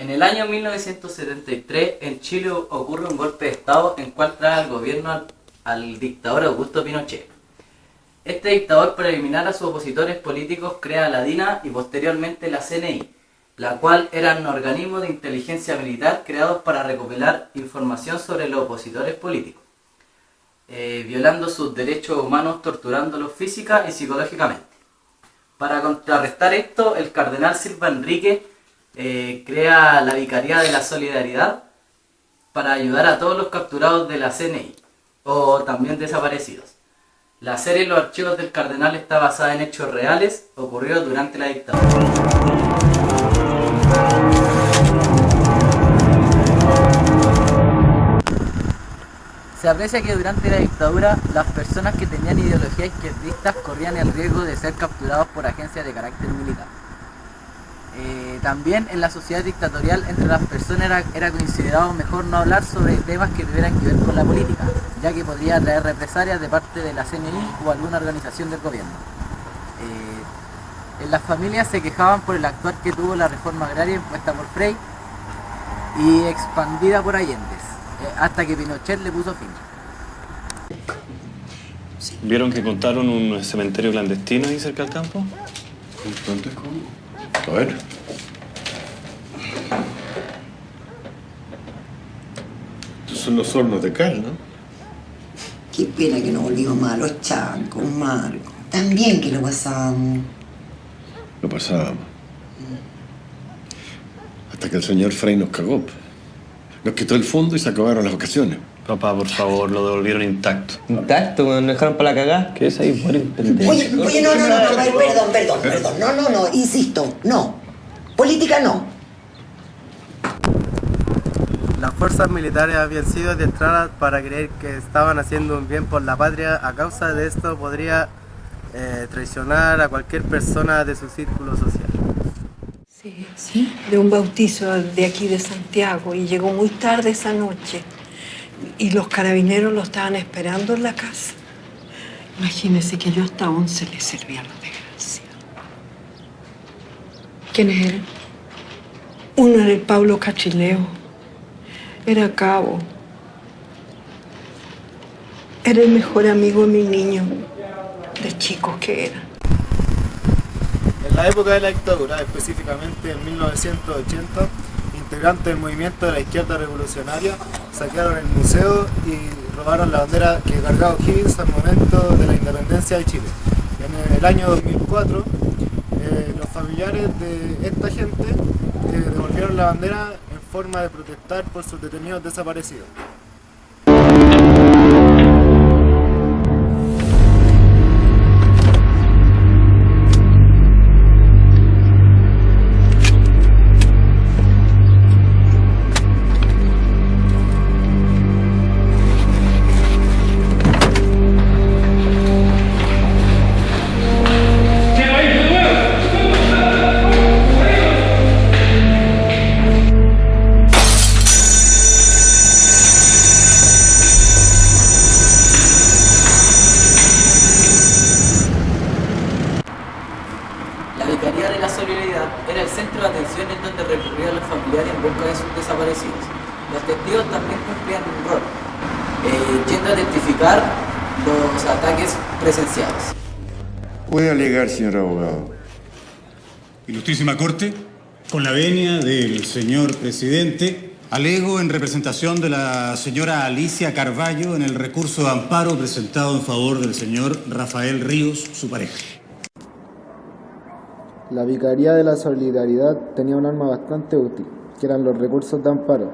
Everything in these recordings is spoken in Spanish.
En el año 1973 en Chile ocurre un golpe de Estado en cual trae al gobierno al dictador Augusto Pinochet. Este dictador, para eliminar a sus opositores políticos, crea la DINA y posteriormente la CNI, la cual eran organismos de inteligencia militar creados para recopilar información sobre los opositores políticos, violando sus derechos humanos, torturándolos física y psicológicamente. Para contrarrestar esto, el cardenal Silva Enrique crea la Vicaría de la Solidaridad para ayudar a todos los capturados de la CNI o también desaparecidos. La serie Los archivos del cardenal está basada en hechos reales ocurridos durante la dictadura. Se aprecia que durante la dictadura las personas que tenían ideologías izquierdistas corrían el riesgo de ser capturados por agencias de carácter militar. También en la sociedad dictatorial entre las personas era considerado mejor no hablar sobre temas que tuvieran que ver con la política, ya que podría traer represalias de parte de la CNI o alguna organización del gobierno. En las familias se quejaban por el actuar que tuvo la reforma agraria impuesta por Frei y expandida por Allende, hasta que Pinochet le puso fin. ¿Vieron que encontraron un cementerio clandestino ahí cerca del campo? ¿Dónde? ¿Cómo? A ver. Estos son los hornos de cal, ¿no? Qué pena que no volvimos más a los chancos, Marco. También que lo pasamos. Lo pasábamos. Hasta que el señor Frei nos cagó. Nos quitó el fondo y se acabaron las vacaciones. Papá, por favor, lo devolvieron intacto. ¿Intacto? ¿Nos dejaron para la cagada? ¿Qué es ahí? Oye, no, perdón. No, insisto, no. Política no. Las fuerzas militares habían sido adiestradas para creer que estaban haciendo un bien por la patria. A causa de esto podría traicionar a cualquier persona de su círculo social. Sí, de un bautizo de aquí de Santiago y llegó muy tarde esa noche y los carabineros lo estaban esperando en la casa. Imagínese que yo hasta 11 le servía a los desgraciados. ¿Quiénes eran? Uno era el Pablo Cachileo, era cabo, era el mejor amigo de mi niño, de chicos que era. En la época de la dictadura, específicamente en 1980, integrantes del movimiento de la izquierda revolucionaria saquearon el museo y robaron la bandera que cargaba O'Higgins al momento de la independencia de Chile. En el año 2004, los familiares de esta gente devolvieron la bandera en forma de protestar por sus detenidos desaparecidos. La Vicaría de la Solidaridad era el centro de atención en donde recurrían los familiares en busca de sus desaparecidos. Los testigos también cumplían un rol, yendo a testificar los ataques presenciados. Puede alegar, señor abogado. Ilustrísima Corte, con la venia del señor presidente, alego en representación de la señora Alicia Carballo en el recurso de amparo presentado en favor del señor Rafael Ríos, su pareja. La Vicaría de la Solidaridad tenía un arma bastante útil, que eran los recursos de amparo.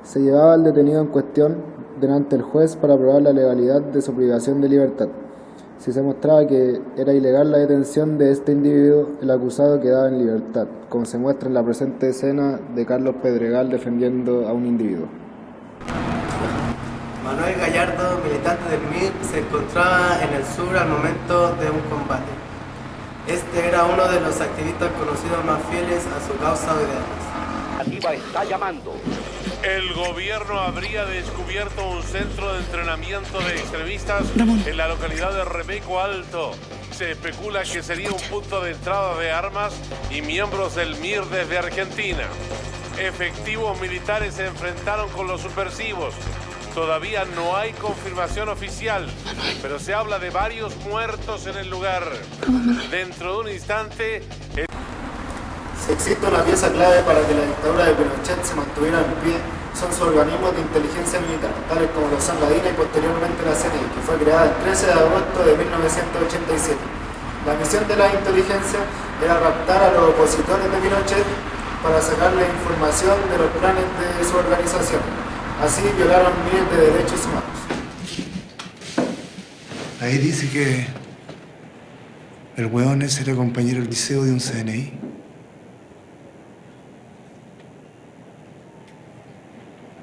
Se llevaba al detenido en cuestión delante del juez para probar la legalidad de su privación de libertad. Si se mostraba que era ilegal la detención de este individuo, el acusado quedaba en libertad, como se muestra en la presente escena de Carlos Pedregal defendiendo a un individuo. Manuel Gallardo, militante del MIR, se encontraba en el sur al momento de un combate. Este era uno de los activistas conocidos más fieles a su causa o ideales. Está llamando. El gobierno habría descubierto un centro de entrenamiento de extremistas en la localidad de Remeco Alto. Se especula que sería un punto de entrada de armas y miembros del MIR desde Argentina. efectivos militares se enfrentaron con los subversivos. Todavía no hay confirmación oficial, pero se habla de varios muertos en el lugar. Dentro de un instante... Si existe una pieza clave para que la dictadura de Pinochet se mantuviera en pie, son sus organismos de inteligencia militar, tales como lo son la DINA y posteriormente la CNI, que fue creada el 13 de agosto de 1987. La misión de la inteligencia era raptar a los opositores de Pinochet para sacarle información de los planes de su organización. Así violaron miles de derechos humanos. Ahí dice que el hueón ese era compañero del liceo de un CNI.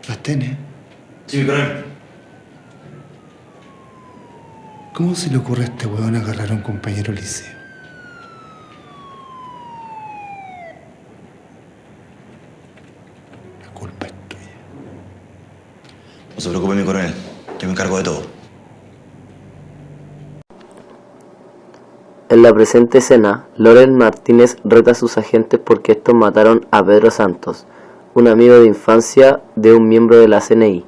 ¿Las tiene? Sí, coronel. ¿Cómo se le ocurre a este hueón agarrar a un compañero del liceo? La culpa es tuya. No se preocupe, mi coronel. Yo me encargo de todo. En la presente escena, Loren Martínez reta a sus agentes porque estos mataron a Pedro Santos, un amigo de infancia de un miembro de la CNI,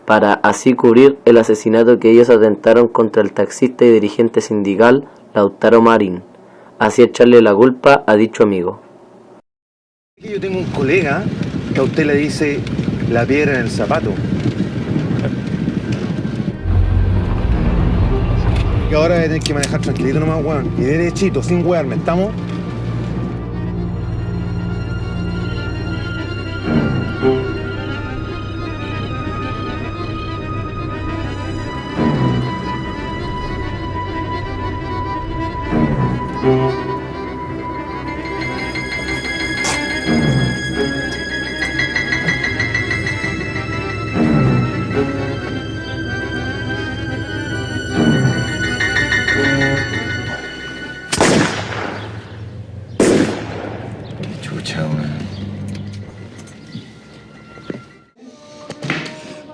para así cubrir el asesinato que ellos atentaron contra el taxista y dirigente sindical Lautaro Marín, así echarle la culpa a dicho amigo. Yo tengo un colega que a usted le dice la piedra en el zapato. Y ahora voy a tener que manejar tranquilito nomás, weón. Y derechito, sin wearme, ¿estamos?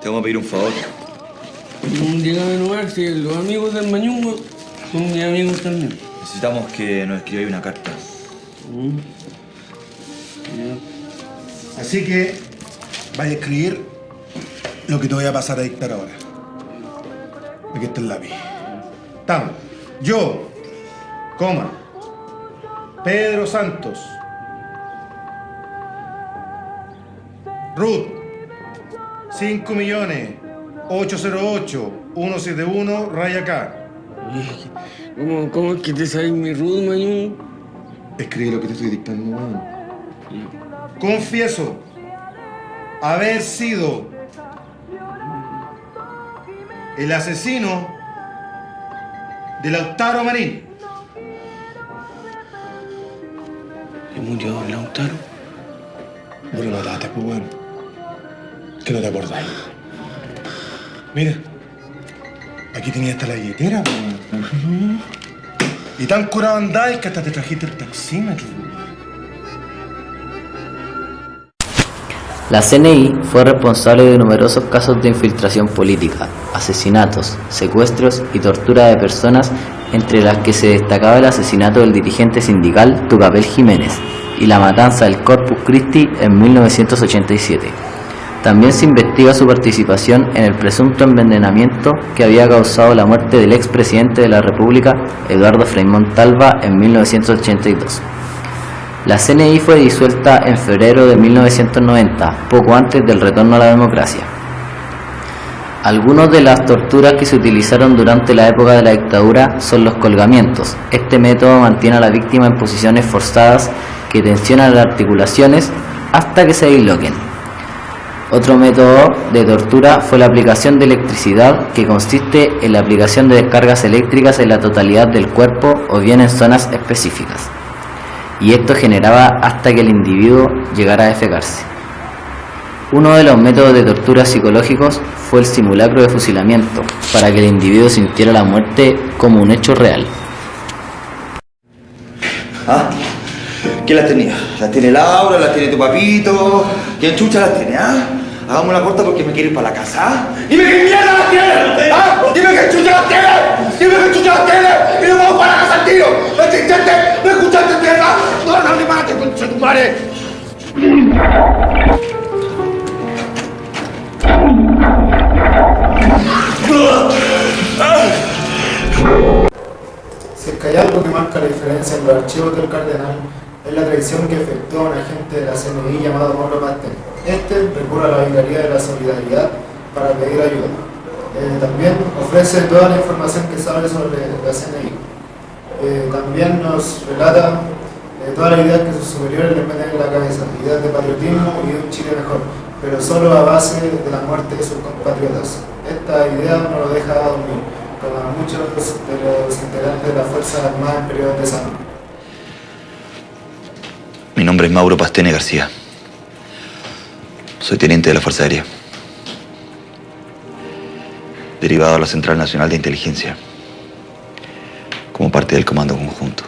Te vamos a pedir un favor. Dígame nomás, si los amigos del Mañungo son mis amigos también. Necesitamos que nos escribáis una carta. Así que vaya a escribir lo que te voy a pasar a dictar ahora. Aquí está el lápiz. Estamos. Yo, coma, Pedro Santos, Ruth, 5.808.171, raya K. ¿Cómo es que te sabes mi Ruth, Mañungo? Escribe lo que te estoy dictando, weón. Confieso haber sido el asesino de Lautaro Marín. ¿Y murió Lautaro? Vos lo mataste, pues, weón. Que no te acordáis. Mira, aquí tenía hasta la billetera, pues, weón. Y tan curado andáis que hasta te trajiste el taxímetro. La CNI fue responsable de numerosos casos de infiltración política, asesinatos, secuestros y tortura de personas, entre las que se destacaba el asesinato del dirigente sindical Tucapel Jiménez y la matanza del Corpus Christi en 1987. También se investiga su participación en el presunto envenenamiento que había causado la muerte del expresidente de la República, Eduardo Frei Montalva, en 1982. La CNI fue disuelta en febrero de 1990, poco antes del retorno a la democracia. Algunas de las torturas que se utilizaron durante la época de la dictadura son los colgamientos. Este método mantiene a la víctima en posiciones forzadas que tensionan las articulaciones hasta que se disloquen. Otro método de tortura fue la aplicación de electricidad, que consiste en la aplicación de descargas eléctricas en la totalidad del cuerpo o bien en zonas específicas. Y esto generaba hasta que el individuo llegara a defecarse. Uno de los métodos de tortura psicológicos fue el simulacro de fusilamiento, para que el individuo sintiera la muerte como un hecho real. ¿Ah? ¿Quién las tenía? ¿Las tiene Laura? ¿Las tiene tu papito? ¿Quién chucha las tiene, ah? Hagamos una corta porque me quiero ir para la casa, ¿ah? ¡Dime qué mierda las tiene! ¿Ah? ¡Dime qué chucha las tiene! ¡Dime qué chucha las tiene! ¡Y nos vamos para la casa al tiro! ¿Me entendiste? ¿Me escuchaste, mierda? ¡No, no, ni mate, concha tu madre! referencia en los archivos del cardenal es la traición que efectuó un agente de la CNI llamado Mauro Pastene. Este recurre a la Vicaría de la Solidaridad para pedir ayuda. También ofrece toda la información que sabe sobre la CNI. También nos relata todas las ideas que sus superiores le meten en la cabeza, ideas de patriotismo y de un Chile mejor, pero solo a base de la muerte de sus compatriotas. Esta idea no lo deja dormir, como a muchos de los integrantes de las Fuerzas Armadas en periodos de desarme. Mi nombre es Mauro Pastene García. Soy teniente de la Fuerza Aérea, derivado a la Central Nacional de Inteligencia, como parte del Comando Conjunto.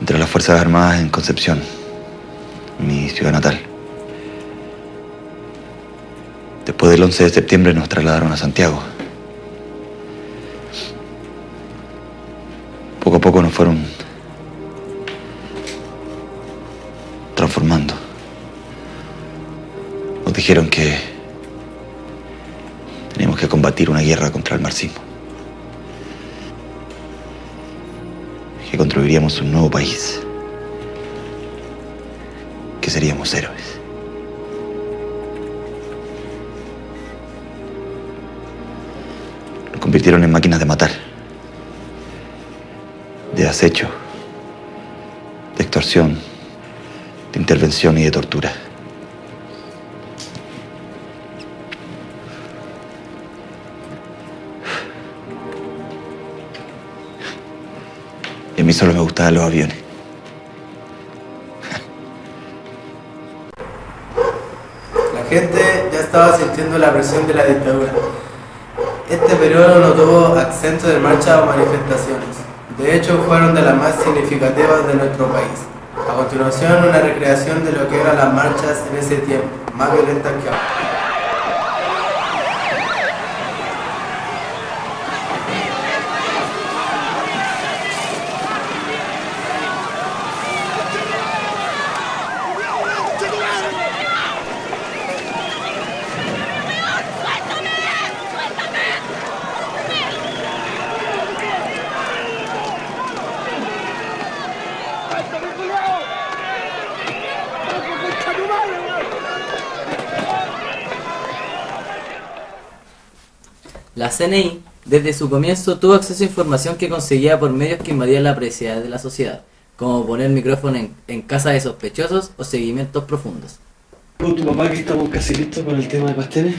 Entré a las Fuerzas Armadas en Concepción, mi ciudad natal. Después del 11 de septiembre nos trasladaron a Santiago. Poco a poco nos fueron transformando. Nos dijeron que teníamos que combatir una guerra contra el marxismo, que construiríamos un nuevo país, que seríamos héroes. Nos convirtieron en máquinas de matar, de acecho, de extorsión, de intervención y de tortura. Y a mí solo me gustaban los aviones. La gente ya estaba sintiendo la presión de la dictadura. Este periodo no tuvo acento de marchas o manifestaciones. De hecho, fueron de las más significativas de nuestro país. A continuación, una recreación de lo que eran las marchas en ese tiempo, más violentas que ahora. La CNI, desde su comienzo, tuvo acceso a información que conseguía por medios que invadían la privacidad de la sociedad, como poner micrófono en casa de sospechosos o seguimientos profundos. Con tu papá que estamos casi listos con el tema de Pastene.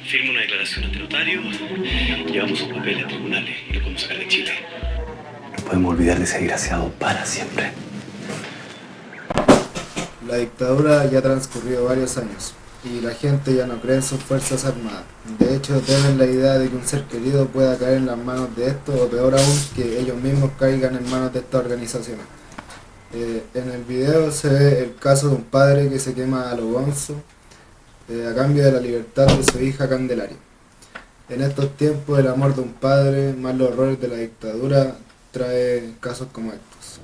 Firma una declaración ante notario, llevamos sus papeles a tribunales y lo podemos sacar de Chile. No podemos olvidar de ese desgraciado para siempre. La dictadura ya ha transcurrido varios años y la gente ya no cree en sus fuerzas armadas. De hecho, temen la idea de que un ser querido pueda caer en las manos de estos, o peor aún, que ellos mismos caigan en manos de estas organizaciones. En el video se ve el caso de un padre que se quema a lo bonzo a cambio de la libertad de su hija Candelaria. En estos tiempos, el amor de un padre, más los horrores de la dictadura, trae casos como estos.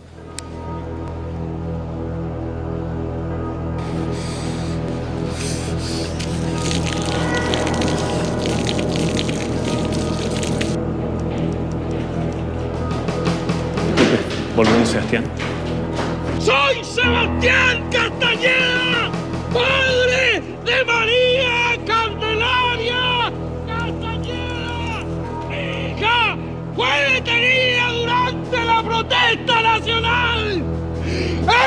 Volvemos, Sebastián. ¡Soy Sebastián Castañeda, padre de María Candelaria Castañeda! ¡Mi hija fue detenida durante la protesta nacional!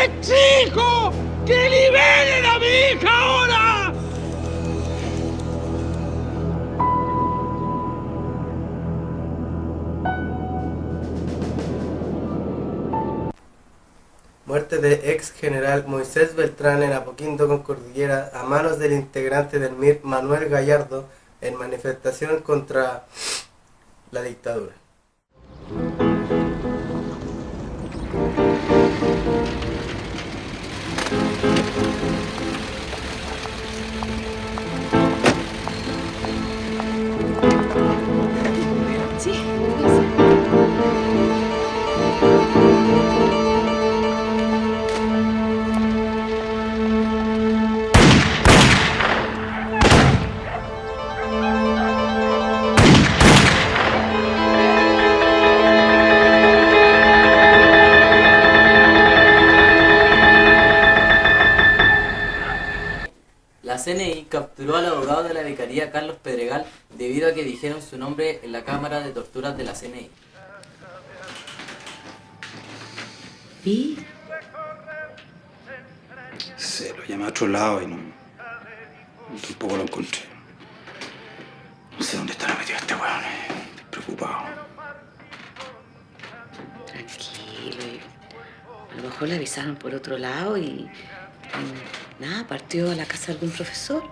¡Exijo que liberen a mi hija ahora! Muerte de ex general Moisés Beltrán en Apoquindo con Cordillera a manos del integrante del MIR Manuel Gallardo en manifestación contra la dictadura. CNI capturó al abogado de la vicaría Carlos Pedregal debido a que dijeron su nombre en la cámara de torturas de la CNI. ¿Y? Se lo llamé a otro lado y no tampoco lo encontré. No sé dónde estará metido este weón. Estoy preocupado. Tranquilo. A lo mejor le avisaron por otro lado y nada, partió a la casa de algún profesor.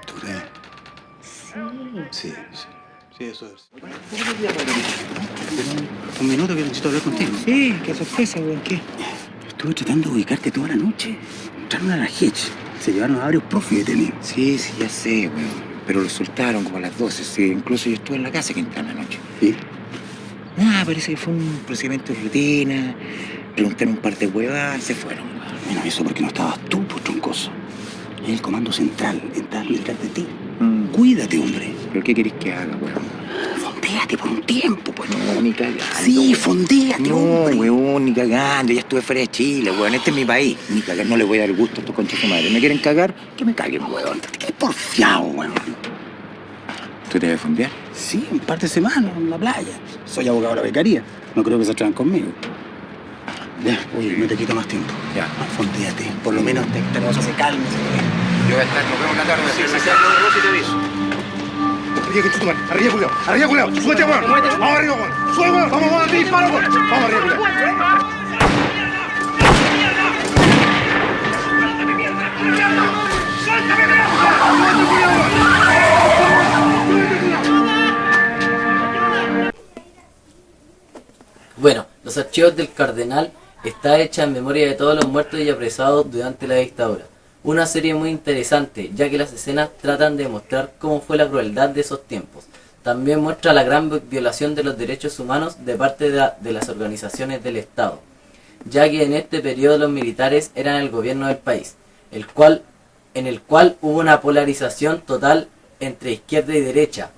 ¿Tú crees? Sí. Sí, eso es. Un minuto que necesito hablar contigo. Sí, qué sorpresa, weón, ¿qué? Estuve tratando de ubicarte toda la noche. Entraron a la Hitch. Se llevaron a varios profes detenidos. Sí, ya sé, weón. Pero lo soltaron como a las 12, sí. Incluso yo estuve en la casa que entraron anoche. ¿Y? Nada, parece que fue un procedimiento de rutina. Preguntaron un par de huevas y se fueron. Bueno, eso porque no estabas tú, pues, troncoso. Es el comando central. Están detrás de ti. Cuídate, hombre. ¿Pero qué querés que haga, weón? Fondéate por un tiempo, pues. No, ni cagando. Sí, fondéate, hombre. No, weón, ni cagando. Ya estuve fuera de Chile, weón. Este es mi país. Ni cagar, no le voy a dar gusto a estos conchas de madre. ¿Me quieren cagar? Que me caguen, weón. Qué porfiado, weón. ¿Tú te vas a fondear? Sí, un par de semanas en la playa. Soy abogado de la becaría. No creo que se atrevan conmigo. Ya, oye, no te quito más tiempo. Ya. Fondéate. Por lo menos te vas a hacer calma. Yo voy a estar, nos vemos en la tarde. Sí, si algo de vos y te aviso. Arriba, que chutumar. Arriba, culiao. Arriba, culiao. Súbete, weón. Vamos arriba, weón. Sube, weón. Vamos, weón. Disparo, weón. Vamos arriba, culiao. Bueno, los archivos del Cardenal está hecha en memoria de todos los muertos y apresados durante la dictadura. Una serie muy interesante, ya que las escenas tratan de mostrar cómo fue la crueldad de esos tiempos. También muestra la gran violación de los derechos humanos de parte de las organizaciones del Estado, ya que en este periodo los militares eran el gobierno del país, en el cual hubo una polarización total entre izquierda y derecha,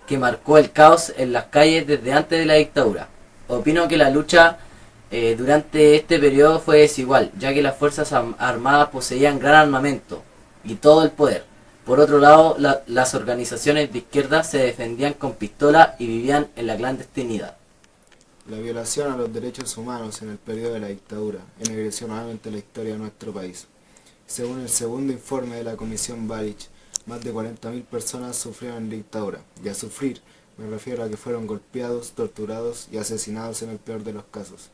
que marcó el caos en las calles desde antes de la dictadura. Opino que la lucha durante este periodo fue desigual, ya que las fuerzas armadas poseían gran armamento y todo el poder. Por otro lado, las organizaciones de izquierda se defendían con pistola y vivían en la clandestinidad. La violación a los derechos humanos en el periodo de la dictadura ennegreció nuevamente la historia de nuestro país. Según el segundo informe de la Comisión Balich, más de 40.000 personas sufrieron en dictadura, y a sufrir me refiero a que fueron golpeados, torturados y asesinados en el peor de los casos.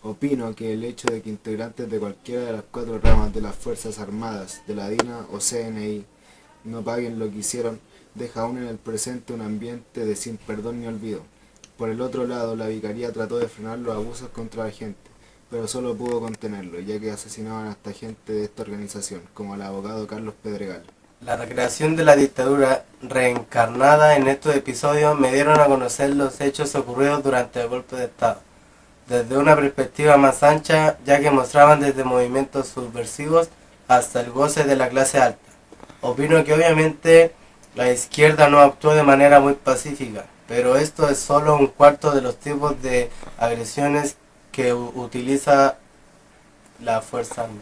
Opino que el hecho de que integrantes de cualquiera de las 4 ramas de las Fuerzas Armadas, de la DINA o CNI, no paguen lo que hicieron, deja aún en el presente un ambiente de sin perdón ni olvido. Por el otro lado, la vicaría trató de frenar los abusos contra la gente, pero solo pudo contenerlo, ya que asesinaban hasta gente de esta organización, como el abogado Carlos Pedregal. La recreación de la dictadura reencarnada en estos episodios me dieron a conocer los hechos ocurridos durante el golpe de Estado, desde una perspectiva más ancha, ya que mostraban desde movimientos subversivos hasta el goce de la clase alta. Opino que obviamente la izquierda no actuó de manera muy pacífica, pero esto es solo un cuarto de los tipos de agresiones que utiliza la Fuerza Armada.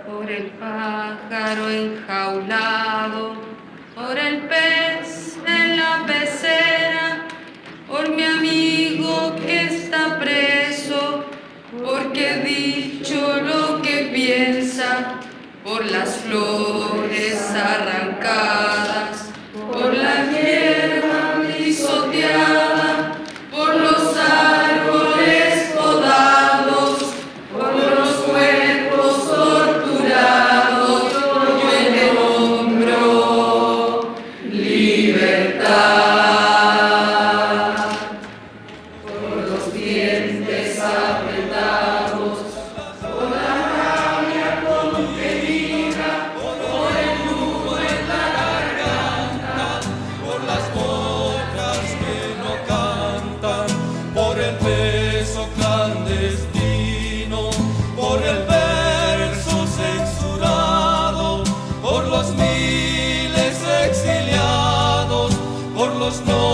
Por el pájaro enjaulado, por el pez en la pecera, por mi amigo que está preso, porque he dicho lo que piensa, por las flores arrancadas, por la hierba pisoteada, por los árboles podados, por los cuerpos torturados, yo en el hombro, libertad, por los dientes apretados, por la rabia contenida, por el nudo en la garganta, por las bocas que no cantan, por el beso clandestino, por el verso censurado, por los miles exiliados, por los no